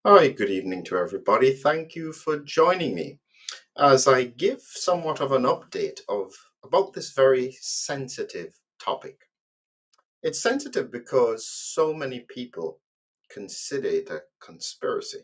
Hi, good evening to everybody. Thank you for joining me as I give somewhat of an update about this very sensitive topic. It's sensitive because so many people consider it a conspiracy,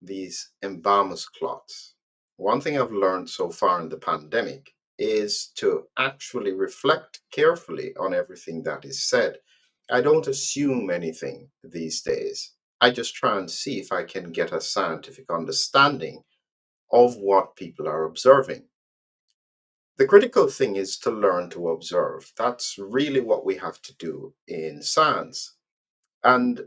these embalmers clots. One thing I've learned so far in the pandemic is to actually reflect carefully on everything that is said. I don't assume anything these days. I just try and see if I can get a scientific understanding of what people are observing. The critical thing is to learn to observe. That's really what we have to do in science. And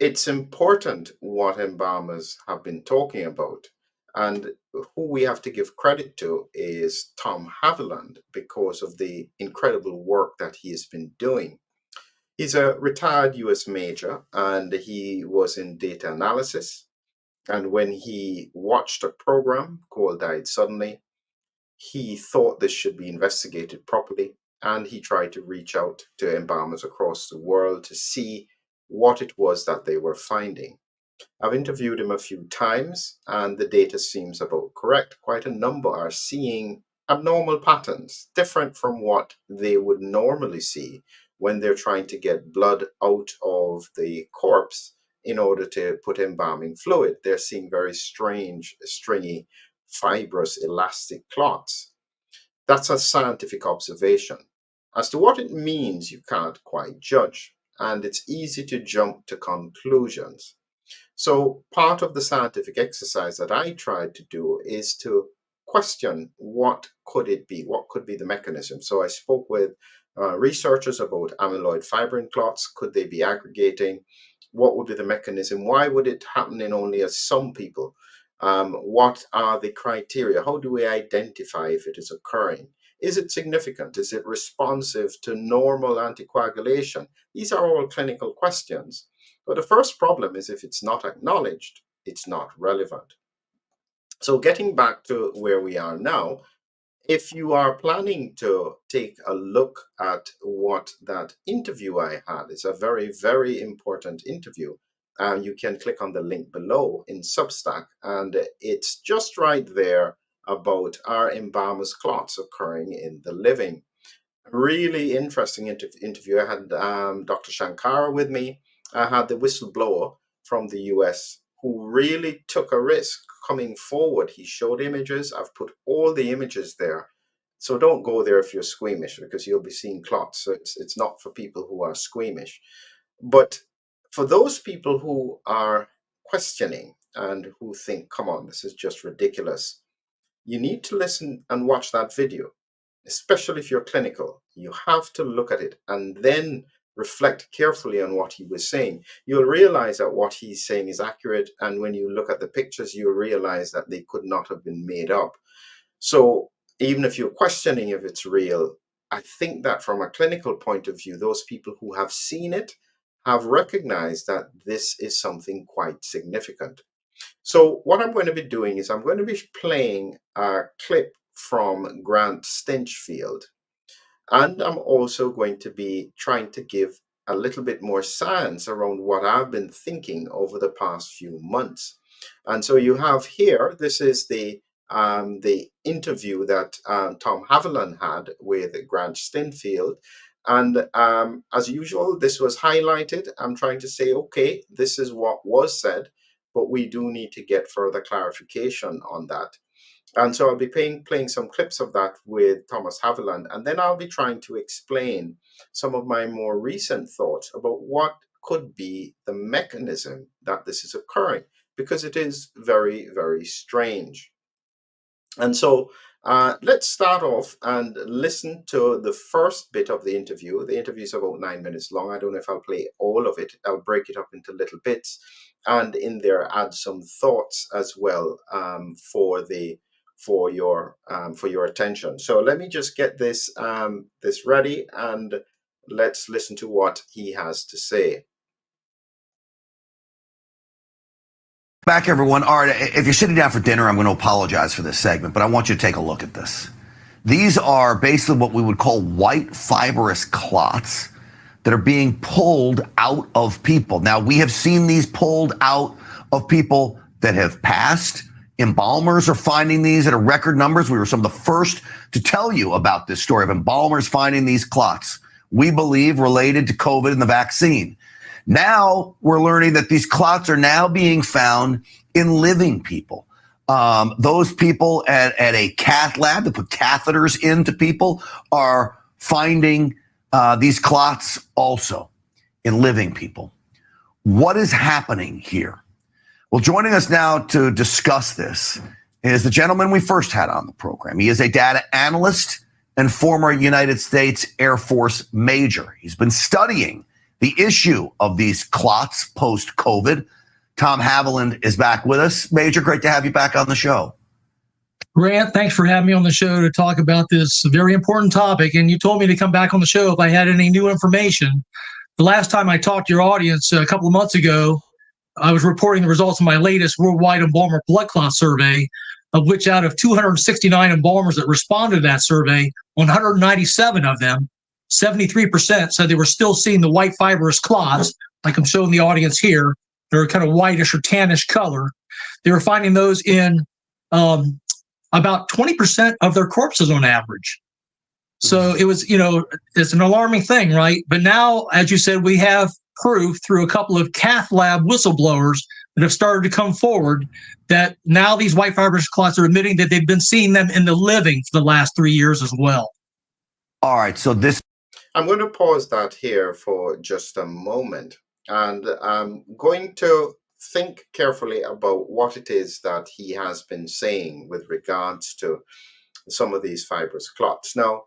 it's important what embalmers have been talking about. And who we have to give credit to is Tom Haviland because of the incredible work that he has been doing. He's a retired US major and he was in data analysis. And when he watched a program called Died Suddenly, he thought this should be investigated properly. And he tried to reach out to embalmers across the world to see what it was that they were finding. I've interviewed him a few times, and the data seems about correct. Quite a number are seeing abnormal patterns, different from what they would normally see when they're trying to get blood out of the corpse in order to put embalming fluid. They're seeing very strange, stringy, fibrous, elastic clots. That's a scientific observation. As to what it means, you can't quite judge, and it's easy to jump to conclusions. So part of the scientific exercise that I tried to do is to question what could it be? What could be the mechanism? So I spoke with researchers about amyloid fibrin clots. Could they be aggregating? What would be the mechanism? Why would it happen in only some people? What are the criteria? How do we identify if it is occurring? Is it significant? Is it responsive to normal anticoagulation? These are all clinical questions. But the first problem is if it's not acknowledged, it's not relevant. So getting back to where we are now, if you are planning to take a look at what that interview I had, it's a very, very important interview. You can click on the link below in Substack, and it's just right there about are embalmers clots occurring in the living. Really interesting interview. I had Dr. Shankara with me. I had the whistleblower from the US who really took a risk coming forward. He showed images. I've put all the images there. So don't go there if you're squeamish because you'll be seeing clots. So it's not for people who are squeamish. But for those people who are questioning and who think, come on, this is just ridiculous, you need to listen and watch that video, especially if you're clinical. You have to look at it and then reflect carefully on what he was saying. You'll realize that what he's saying is accurate. And when you look at the pictures, you'll realize that they could not have been made up. So even if you're questioning if it's real, I think that from a clinical point of view, those people who have seen it have recognized that this is something quite significant. So what I'm going to be doing is I'm going to be playing a clip from Grant Stinchfield, and I'm also going to be trying to give a little bit more science around what I've been thinking over the past few months. And so you have here, this is the interview that Tom Haviland had with Grant Stinchfield. And as usual, this was highlighted. I'm trying to say, okay, this is what was said, but we do need to get further clarification on that. And so I'll be playing some clips of that with Thomas Haviland, and then I'll be trying to explain some of my more recent thoughts about what could be the mechanism that this is occurring, because it is very, very strange. And so let's start off and listen to the first bit of the interview. The interview is about 9 minutes long. I don't know if I'll play all of it. I'll break it up into little bits, and in there add some thoughts as well for your attention. So let me just get this this ready, and let's listen to what he has to say. Back, everyone. All right, if you're sitting down for dinner, I'm going to apologize for this segment, but I want you to take a look at this. These are basically what we would call white fibrous clots that are being pulled out of people. Now, we have seen these pulled out of people that have passed. Embalmers are finding these at a record numbers. We were some of the first to tell you about this story of embalmers finding these clots, we believe related to COVID and the vaccine. Now we're learning that these clots are now being found in living people. Those people at a cath lab that put catheters into people are finding these clots also in living people. What is happening here? Well, joining us now to discuss this is the gentleman we first had on the program. He is a data analyst and former United States Air Force major. He's been studying the issue of these clots post-COVID. Tom Haviland is back with us. Major, great to have you back on the show. Grant, thanks for having me on the show to talk about this very important topic. And you told me to come back on the show if I had any new information. The last time I talked to your audience a couple of months ago, I was reporting the results of my latest worldwide embalmer blood clot survey, of which out of 269 embalmers that responded to that survey, 197 of them, 73% said they were still seeing the white fibrous clots, like I'm showing the audience here. They're kind of whitish or tannish color. They were finding those in about 20% of their corpses on average. So it was, it's an alarming thing, right? But now, as you said, we have proof through a couple of cath lab whistleblowers that have started to come forward that now these white fibrous clots are admitting that they've been seeing them in the living for the last 3 years as well. All right, so this... I'm going to pause that here for just a moment, and I'm going to think carefully about what it is that he has been saying with regards to some of these fibrous clots. Now,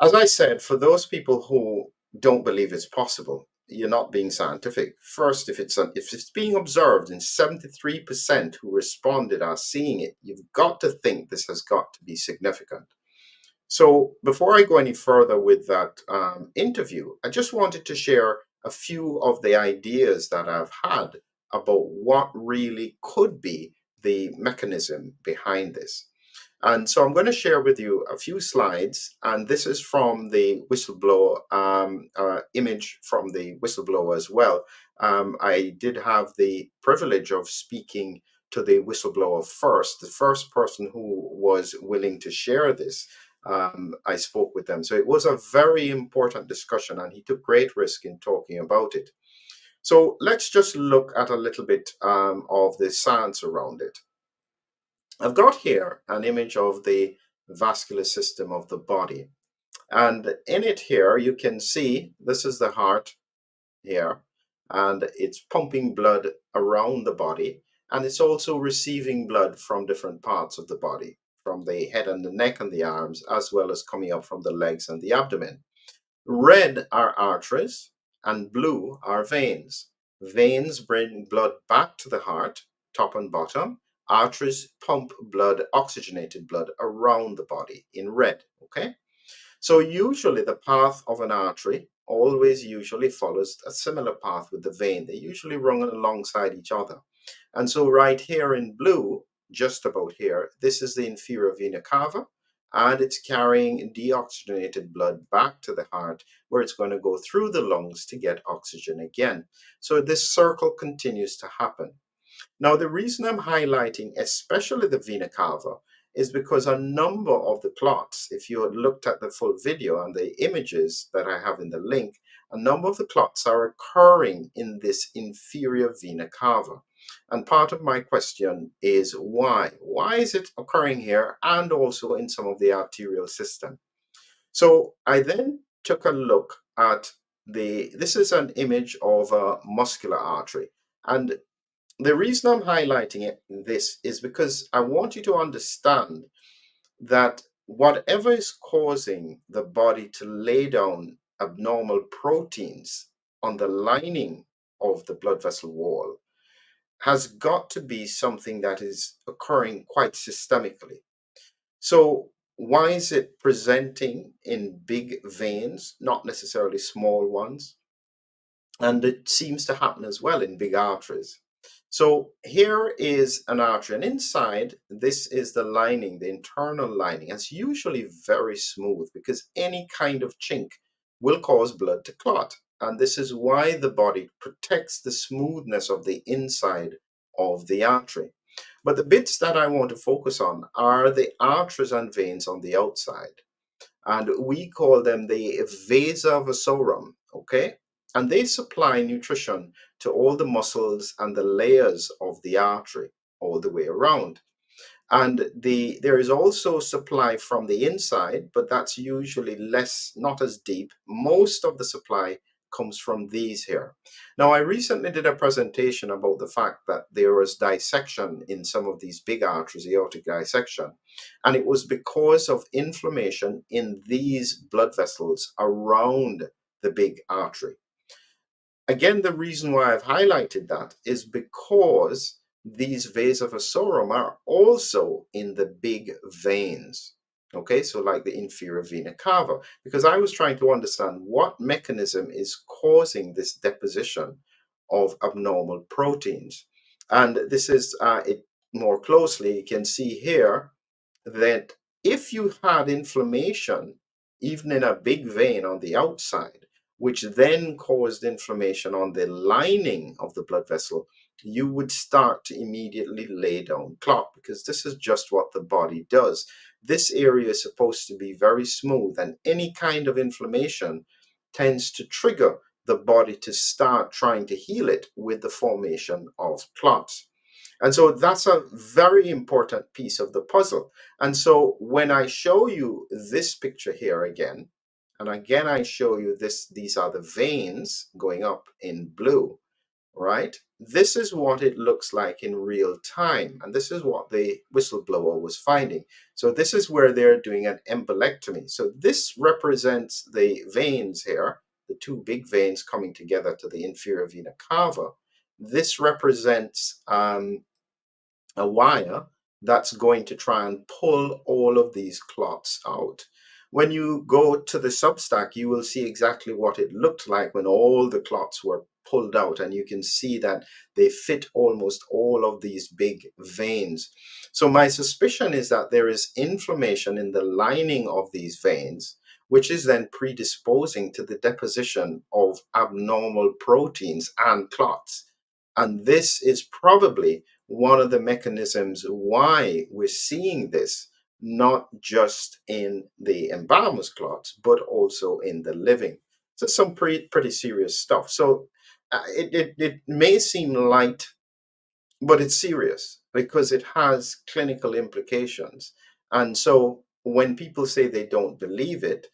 as I said, for those people who don't believe it's possible, you're not being scientific. First, if it's being observed and 73% who responded are seeing it, you've got to think this has got to be significant. So before I go any further with that interview, I just wanted to share a few of the ideas that I've had about what really could be the mechanism behind this. And so I'm going to share with you a few slides, and this is from the whistleblower image from the whistleblower as well. I did have the privilege of speaking to the whistleblower first, the first person who was willing to share this. I spoke with them. So it was a very important discussion, and he took great risk in talking about it. So let's just look at a little bit of the science around it. I've got here an image of the vascular system of the body. And in it here, you can see this is the heart here, and it's pumping blood around the body. And it's also receiving blood from different parts of the body, from the head and the neck and the arms, as well as coming up from the legs and the abdomen. Red are arteries and blue are veins. Veins bring blood back to the heart, top and bottom. Arteries pump blood, oxygenated blood around the body in red, okay? So usually the path of an artery always usually follows a similar path with the vein. They usually run alongside each other. And so right here in blue, just about here, this is the inferior vena cava, and it's carrying deoxygenated blood back to the heart, where it's going to go through the lungs to get oxygen again. So this circle continues to happen. Now, the reason I'm highlighting especially the vena cava is because a number of the clots, if you had looked at the full video and the images that I have in the link, a number of the clots are occurring in this inferior vena cava. And part of my question is why? Why is it occurring here and also in some of the arterial system? So I then took a look at this is an image of a muscular artery. And the reason I'm highlighting this is because I want you to understand that whatever is causing the body to lay down abnormal proteins on the lining of the blood vessel wall has got to be something that is occurring quite systemically. So why is it presenting in big veins, not necessarily small ones? And it seems to happen as well in big arteries. So here is an artery, and inside, this is the lining, the internal lining. It's usually very smooth because any kind of chink will cause blood to clot. And this is why the body protects the smoothness of the inside of the artery. But the bits that I want to focus on are the arteries and veins on the outside. And we call them the vasa vasorum, okay? And they supply nutrition to all the muscles and the layers of the artery all the way around. And there is also supply from the inside, but that's usually not as deep. Most of the supply comes from these here. Now, I recently did a presentation about the fact that there was dissection in some of these big arteries, aortic dissection, and it was because of inflammation in these blood vessels around the big artery. Again, the reason why I've highlighted that is because these vasa vasorum are also in the big veins. Okay, so like the inferior vena cava, because I was trying to understand what mechanism is causing this deposition of abnormal proteins. And this is it more closely. You can see here that if you had inflammation, even in a big vein on the outside, which then caused inflammation on the lining of the blood vessel, you would start to immediately lay down clot, because this is just what the body does. This area is supposed to be very smooth, and any kind of inflammation tends to trigger the body to start trying to heal it with the formation of clots. And so that's a very important piece of the puzzle. And so when I show you this picture here again, and again I show you these are the veins going up in blue, right? This is what it looks like in real time. And this is what the whistleblower was finding. So this is where they're doing an embolectomy. So this represents the veins here, the two big veins coming together to the inferior vena cava. This represents a wire that's going to try and pull all of these clots out. When you go to the Substack, you will see exactly what it looked like when all the clots were pulled out, and you can see that they fit almost all of these big veins. So my suspicion is that there is inflammation in the lining of these veins, which is then predisposing to the deposition of abnormal proteins and clots. And this is probably one of the mechanisms why we're seeing this, not just in the Embalmers clots, but also in the living. So some pretty serious stuff. So it may seem light, but it's serious because it has clinical implications. And so when people say they don't believe it,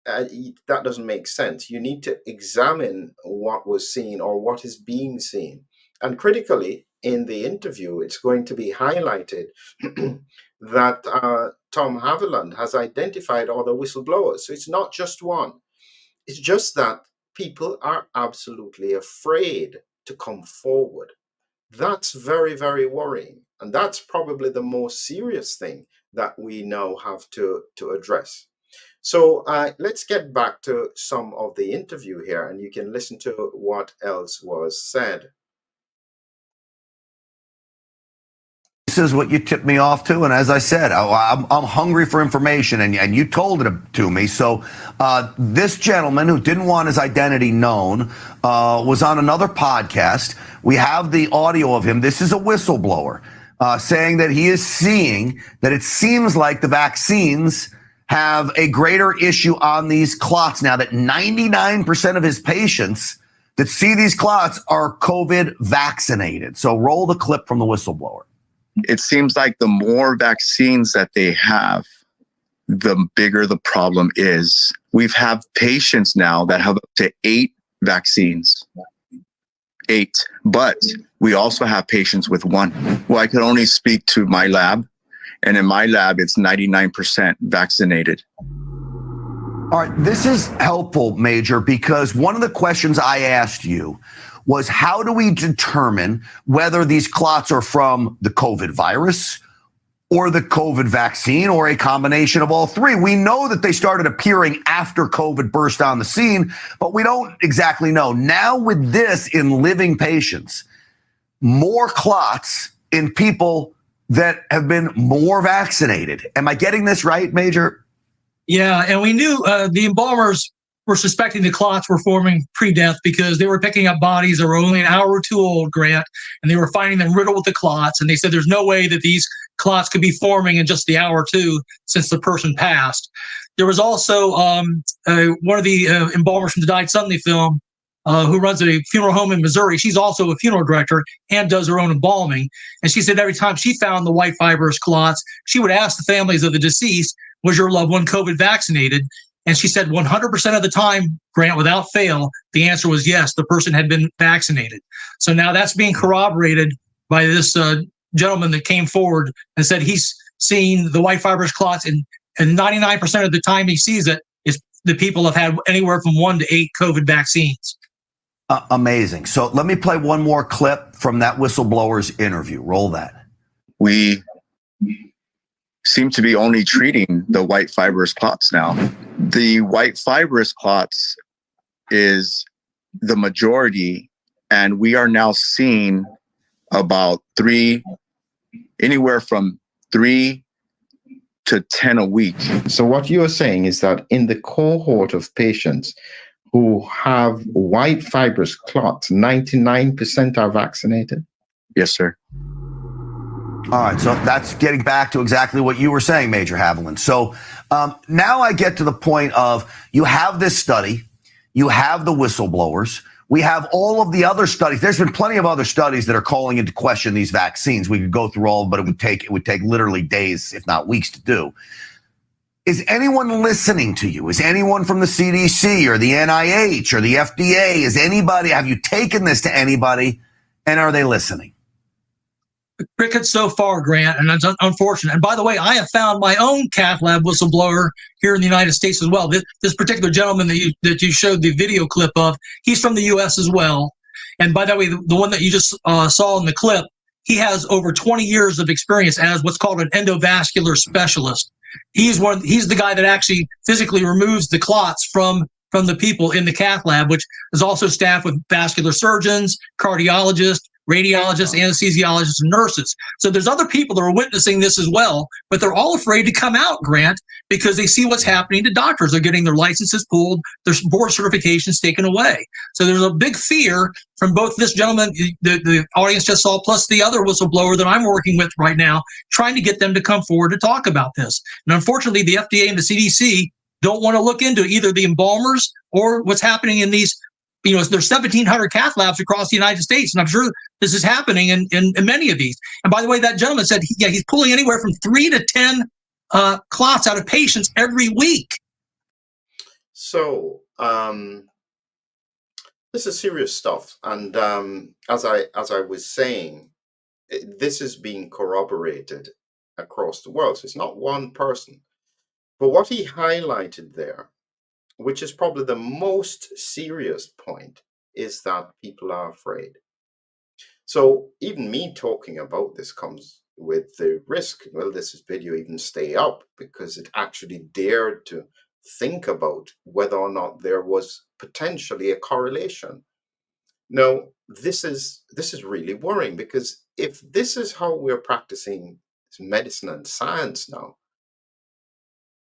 that doesn't make sense. You need to examine what was seen or what is being seen. And critically, in the interview, it's going to be highlighted that Tom Haviland has identified other whistleblowers. So it's not just one. It's just that people are absolutely afraid to come forward. That's very, very worrying. And that's probably the most serious thing that we now have to address. So let's get back to some of the interview here, and you can listen to what else was said. This is what you tipped me off to, and as I said, I'm hungry for information, and you told it to me. So this gentleman who didn't want his identity known was on another podcast. We have the audio of him. This is a whistleblower saying that he is seeing that it seems like the vaccines have a greater issue on these clots now, that 99% of his patients that see these clots are COVID vaccinated. So roll the clip from the whistleblower. It seems like the more vaccines that they have, the bigger the problem is. We've had patients now that have up to 8 vaccines. 8. But we also have patients with 1. Well, I could only speak to my lab. And in my lab, it's 99% vaccinated. All right, this is helpful, Major, because one of the questions I asked you was, how do we determine whether these clots are from the COVID virus or the COVID vaccine or a combination of all three? We know that they started appearing after COVID burst on the scene, but we don't exactly know. Now with this in living patients, more clots in people that have been more vaccinated. Am I getting this right, Major? Yeah, and we knew the embalmers were suspecting the clots were forming pre-death because they were picking up bodies that were only an hour or two old, Grant, and they were finding them riddled with the clots. And they said there's no way that these clots could be forming in just the hour or two since the person passed. There was also one of the embalmers from the Died Suddenly film who runs a funeral home in Missouri. She's also a funeral director and does her own embalming. And she said every time she found the white fibrous clots, she would ask the families of the deceased, was your loved one COVID vaccinated? And she said 100% of the time, Grant, without fail, the answer was yes, the person had been vaccinated. So now that's being corroborated by this gentleman that came forward and said he's seen the white fibrous clots, and 99% of the time he sees it is the people have had anywhere from 1 to 8 COVID vaccines. Amazing. So let me play one more clip from that whistleblower's interview. Roll that. We seem to be only treating the white fibrous clots now. The white fibrous clots is the majority, and we are now seeing about anywhere from 3 to 10 a week. So what you're saying is that in the cohort of patients who have white fibrous clots, 99% are vaccinated? Yes, sir. All right, so that's getting back to exactly what you were saying, Major Haviland. So now I get to the point of you have this study, you have the whistleblowers, we have all of the other studies. There's been plenty of other studies that are calling into question these vaccines. We could go through all, but it would take literally days, if not weeks, to do. Is anyone listening to you? Is anyone from the CDC or the NIH or the FDA? Have you taken this to anybody, and are they listening? Crickets so far, Grant, and it's unfortunate. And by the way, I have found my own cath lab whistleblower here in the United States as well. This particular gentleman that you showed the video clip of, he's from the U.S. as well. And by the way, the one that you just saw in the clip, he has over 20 years of experience as what's called an endovascular specialist. He's the guy that actually physically removes the clots from the people in the cath lab, which is also staffed with vascular surgeons, cardiologists, radiologists, anesthesiologists, and nurses. So there's other people that are witnessing this as well, but they're all afraid to come out, Grant, because they see what's happening to doctors. They're getting their licenses pulled, their board certifications taken away. So there's a big fear from both this gentleman, the audience just saw, plus the other whistleblower that I'm working with right now, trying to get them to come forward to talk about this. And unfortunately, the FDA and the CDC don't want to look into either the embalmers or what's happening in these. There's 1,700 cath labs across the United States, and I'm sure this is happening in many of these. And by the way, that gentleman said, he's pulling anywhere from 3 to 10 clots out of patients every week. So this is serious stuff, and as I was saying, this is being corroborated across the world. So it's not one person, but what he highlighted there, which is probably the most serious point, is that people are afraid. So even me talking about this comes with the risk. Will this video even stay up? Because it actually dared to think about whether or not there was potentially a correlation. Now, this is really worrying, because if this is how we're practicing medicine and science now,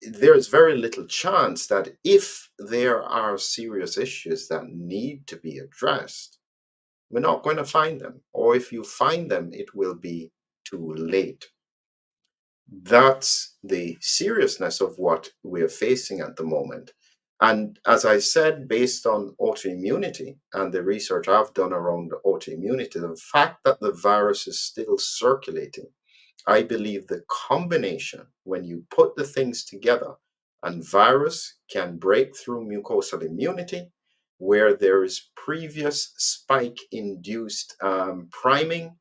there's very little chance that if there are serious issues that need to be addressed, we're not going to find them. Or if you find them, it will be too late. That's the seriousness of what we're facing at the moment. And as I said, based on autoimmunity and the research I've done around autoimmunity, the fact that the virus is still circulating, I believe the combination, when you put the things together, and virus can break through mucosal immunity, where there is previous spike-induced priming,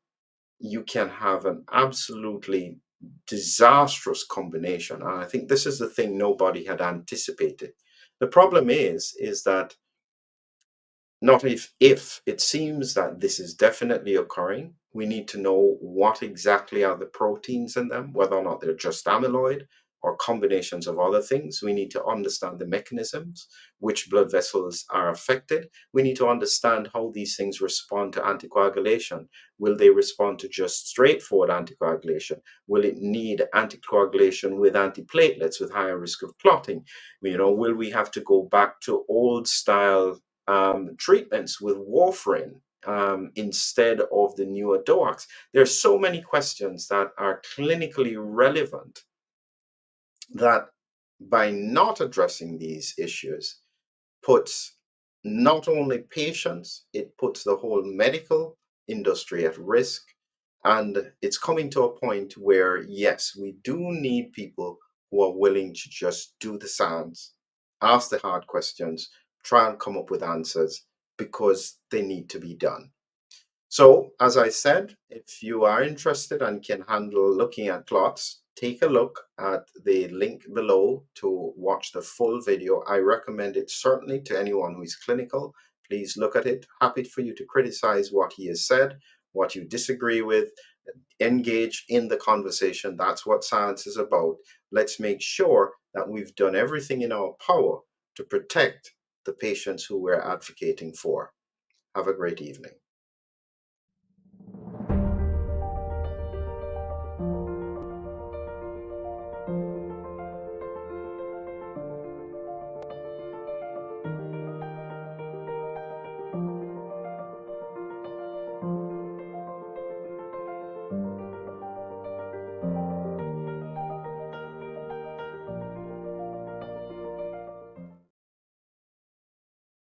you can have an absolutely disastrous combination. And I think this is the thing nobody had anticipated. The problem is that not if it seems that this is definitely occurring, we need to know what exactly are the proteins in them, whether or not they're just amyloid, or combinations of other things. We need to understand the mechanisms, which blood vessels are affected. We need to understand how these things respond to anticoagulation. Will they respond to just straightforward anticoagulation? Will it need anticoagulation with antiplatelets with higher risk of clotting? Will we have to go back to old style treatments with warfarin instead of the newer DOACs? There's so many questions that are clinically relevant that by not addressing these issues puts not only patients, it puts the whole medical industry at risk. And it's coming to a point where, yes, we do need people who are willing to just do the science, ask the hard questions, try and come up with answers because they need to be done. So, as I said, if you are interested and can handle looking at clots, take a look at the link below to watch the full video. I recommend it certainly to anyone who is clinical. Please look at it. Happy for you to criticize what he has said, what you disagree with. Engage in the conversation. That's what science is about. Let's make sure that we've done everything in our power to protect the patients who we're advocating for. Have a great evening.